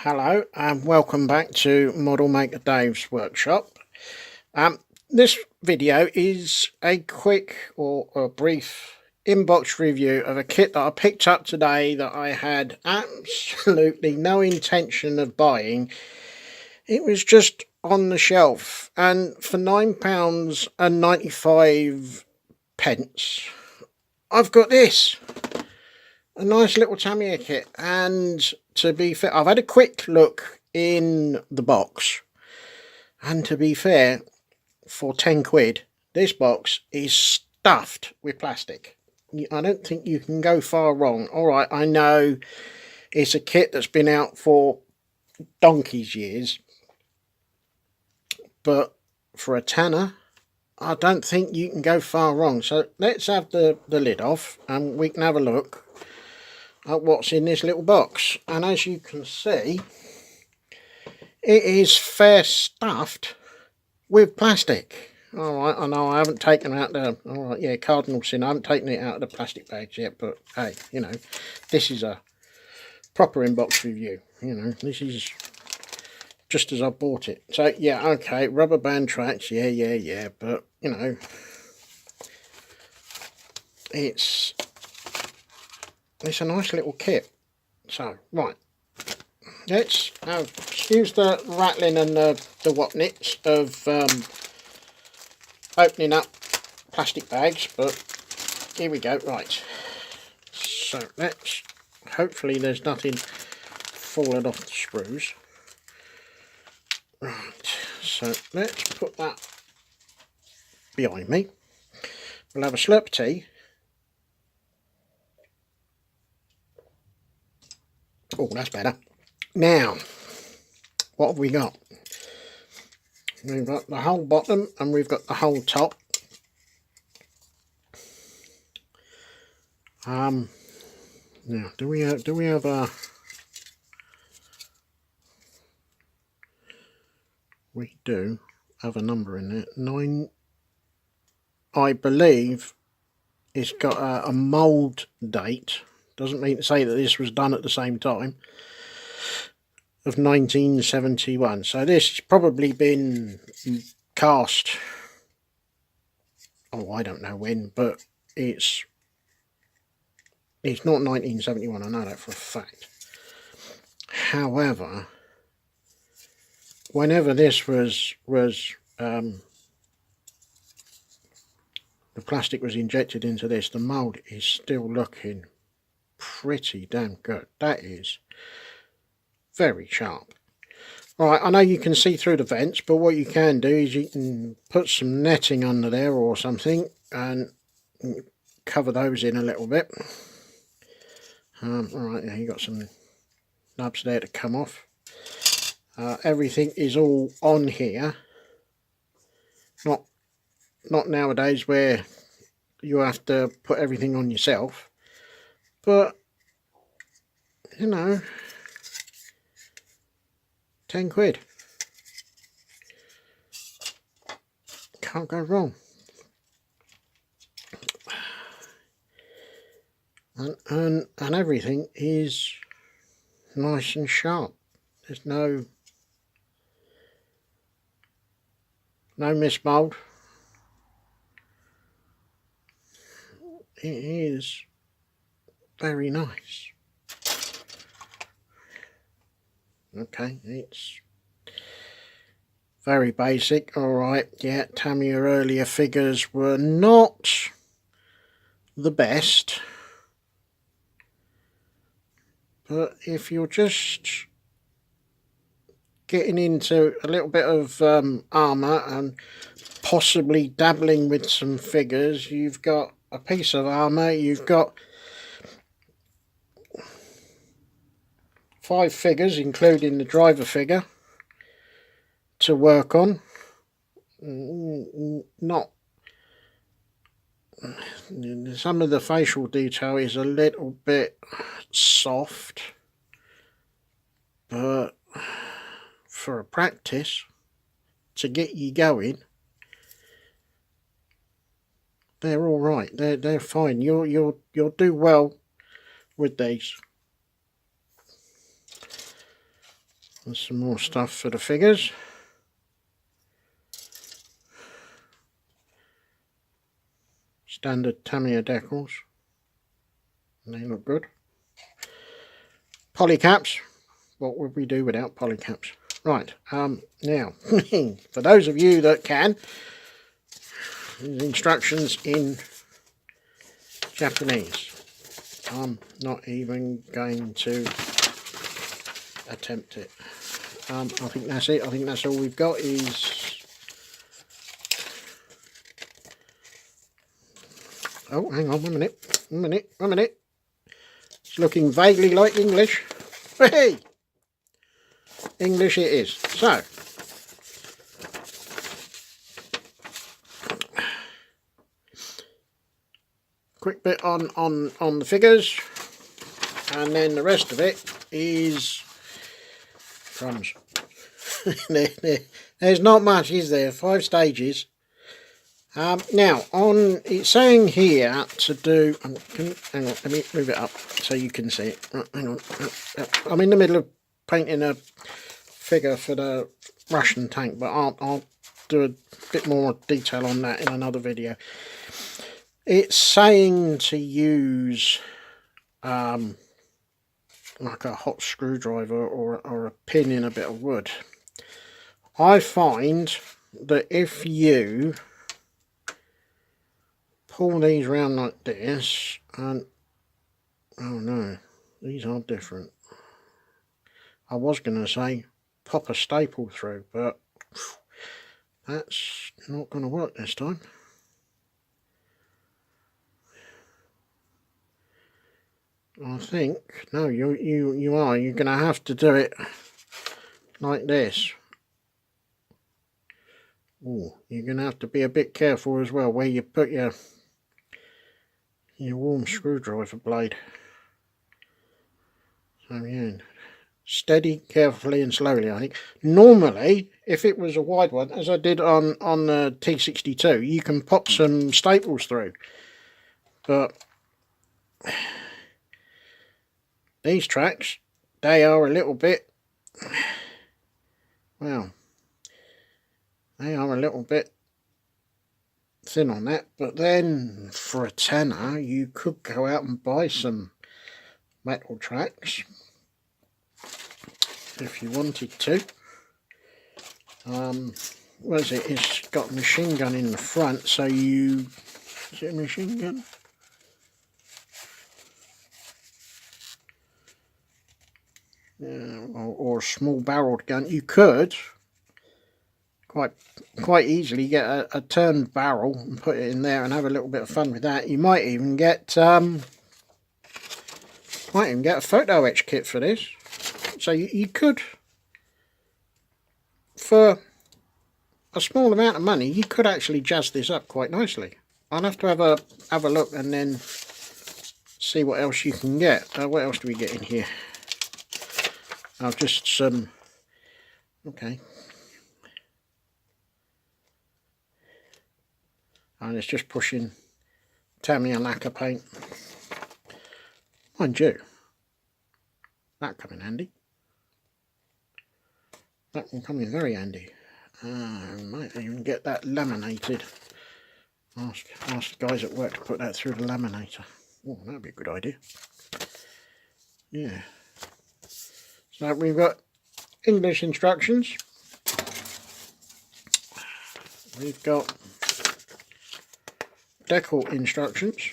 Hello and welcome back to Model Maker Dave's workshop. This video is a quick or a brief inbox review of a kit that I picked up today that I had absolutely no intention of buying. It was just on the shelf, and for £9.95 I've got this. A nice little Tamiya kit, and to be fair, I've had a quick look in the box, and to be fair, for 10 quid, this box is stuffed with plastic. I don't think you can go far wrong. Alright, I know it's a kit that's been out for donkey's years, but for a tenner, I don't think you can go far wrong. So let's have the lid off and we can have a look at what's in this little box. And as you can see, it is fair stuffed with plastic. Alright, I know I haven't taken out the, alright, yeah, cardinal sin, I haven't taken it out of the plastic bags yet, but hey, you know, this is a proper inbox review. You know, this is just as I bought it. So yeah, okay, rubber band tracks, yeah, but you know, it's a nice little kit. So right, let's excuse the rattling and the whatnits of opening up plastic bags, but here we go. Right, so let's, hopefully there's nothing falling off the screws. Right, so let's put that behind me. We'll have a slurp of tea. Oh, that's better. Now, what have we got? We've got the whole bottom and we've got the whole top. Now, do we have a? We do have a number in there. 9. I believe it's got a mould date. Doesn't mean to say that this was done at the same time, of 1971. So this has probably been cast, oh, I don't know when, but it's not 1971. I know that for a fact. However, whenever this was the plastic was injected into this, the mould is still looking pretty damn good. That is very sharp. Alright, I know you can see through the vents, but what you can do is you can put some netting under there or something and cover those in a little bit. Alright, yeah, you got some nubs there to come off. Everything is all on here. Not nowadays where you have to put everything on yourself, but you know, 10 quid, can't go wrong. And everything is nice and sharp. There's no mismold. It is very nice. Okay, it's very basic. Alright, yeah, Tamiya earlier figures were not the best, but if you're just getting into a little bit of armour and possibly dabbling with some figures, you've got a piece of armour, you've got 5 figures including the driver figure to work on. Not some of the facial detail is a little bit soft, but for a practice to get you going, they're all right. They're fine. You'll do well with these. There's some more stuff for the figures. Standard Tamiya decals. And they look good. Polycaps. What would we do without polycaps? Right, now, for those of you that can, there's instructions in Japanese. I'm not even going to attempt it. I think that's it. I think that's all we've got is... Oh, hang on, one minute. It's looking vaguely like English. Hey! English it is. So, quick bit on the figures, and then the rest of it is crumbs. There's not much, is there? 5 stages. Now, it's saying here to do... hang on, let me move it up so you can see it. Hang on. I'm in the middle of painting a figure for the Russian tank, but I'll do a bit more detail on that in another video. It's saying to use like a hot screwdriver or a pin in a bit of wood. I find that if you pull these round like this, and oh no, these are different. I was going to say pop a staple through, but that's not going to work this time. I think no, you're going to have to do it like this. Oh, you're going to have to be a bit careful as well where you put your warm screwdriver blade. So yeah, steady, carefully and slowly, I think. Normally, if it was a wide one, as I did on the T62, you can pop some staples through. But these tracks, they are a little bit, well, they are a little bit thin on that. But then for a tenner, you could go out and buy some metal tracks if you wanted to. What is it? It's got a machine gun in the front, so is it a machine gun? Or a small barreled gun. You could quite easily get a turned barrel and put it in there and have a little bit of fun with that. You might even get a photo etch kit for this. So you could, for a small amount of money, you could actually jazz this up quite nicely. I'll have to have a look and then see what else you can get. What else do we get in here? Oh, just some... Okay. And it's just pushing Tamiya lacquer paint. Mind you, that come in handy. That will come in very handy. Might even get that laminated. Ask the guys at work to put that through the laminator. Oh, that'd be a good idea. Yeah. So we've got English instructions. We've got decal instructions.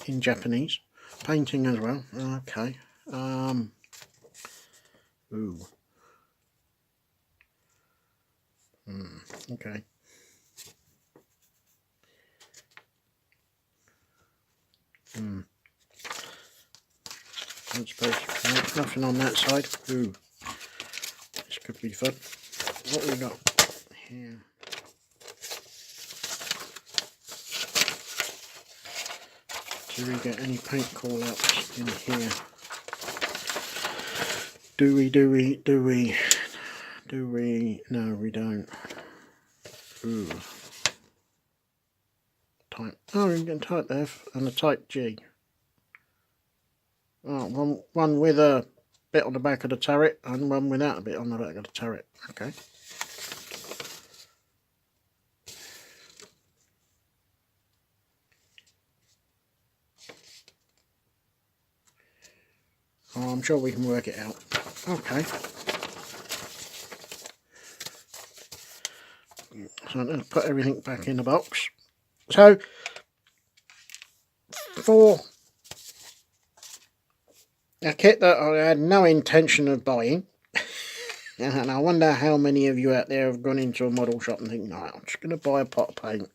In Japanese. Painting as well. Okay. Ooh. Okay. I suppose nothing on that side. Ooh. This could be fun. What we got here? Do we get any paint call outs in here? Do we? No, we don't. Ooh. Type. Oh, you can type F and a type G. One with a bit on the back of the turret and one without a bit on the back of the turret. Okay. Oh, I'm sure we can work it out. Okay. So I'm going to put everything back in the box. So, for a kit that I had no intention of buying, and I wonder how many of you out there have gone into a model shop and think, no, I'm just going to buy a pot of paint.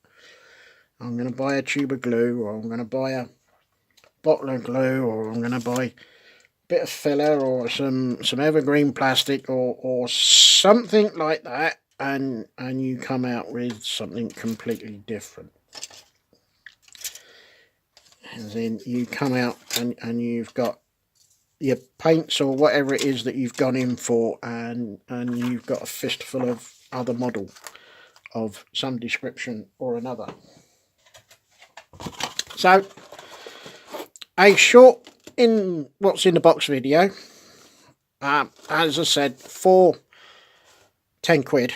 I'm going to buy a tube of glue, or I'm going to buy a bottle of glue, or I'm going to buy a bit of filler, or some evergreen plastic, or something like that, and you come out with something completely different. And then you come out and you've got your paints or whatever it is that you've gone in for, and you've got a fistful of other model of some description or another. So, a short in what's in the box video, as I said, for 10 quid,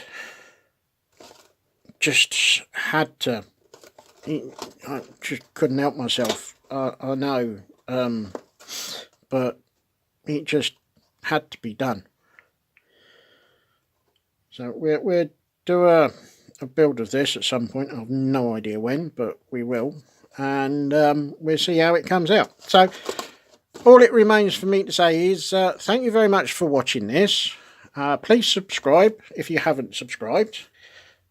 just had to, I just couldn't help myself, I know, but it just had to be done. So we'll do a build of this at some point. I have no idea when, but we will, and we'll see how it comes out. So all it remains for me to say is thank you very much for watching this. Please subscribe if you haven't subscribed,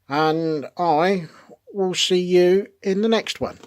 and I will see you in the next one.